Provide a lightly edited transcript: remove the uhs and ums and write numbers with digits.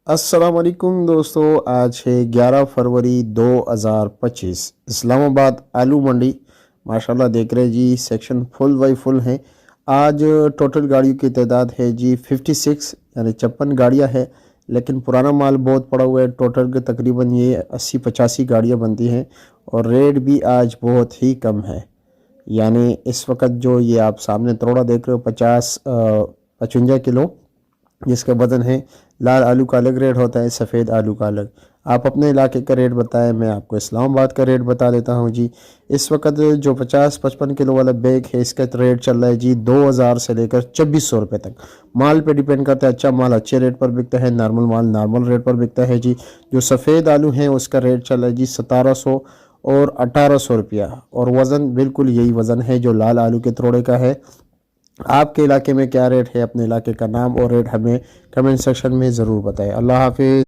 अस्सलाम वालेकुम दोस्तों। आज है 11 फरवरी 2025। इस्लामाबाद आलू मंडी माशाल्लाह देख रहे जी, सेक्शन फुल बाई फुल है। आज टोटल गाड़ियों की तादाद है जी 56, यानी 56 गाड़ियां है। लेकिन पुराना माल बहुत पड़ा हुआ है। टोटल के तकरीबन ये 80-85 गाड़ियां बनती हैं और रेट भी आज बहुत ही कम है। यानी इस वक्त जो ये आप सामने तरोड़ा देख रहे हो 55 किलो, जिसका वज़न है। लाल आलू का अलग रेट होता है, सफ़ेद आलू का अलग। आप अपने इलाके का रेट बताएं, मैं आपको इस्लामाबाद का रेट बता देता हूं जी। इस वक्त जो 50-55 किलो वाला बैग है, इसका रेट चल रहा है जी 2000 से लेकर 2400 रुपये तक। माल पे डिपेंड करता है। अच्छा माल अच्छे रेट पर बिकता है, नॉर्मल माल नॉर्मल रेट पर बिकता है जी। जो सफ़ेद आलू है उसका रेट चल रहा है जी 1700 और 1800 रुपया। और वज़न बिल्कुल यही वज़न है जो लाल आलू के तोड़े का है। आपके इलाके में क्या रेट है? अपने इलाके का नाम और रेट हमें कमेंट सेक्शन में ज़रूर बताएं। अल्लाह हाफिज़।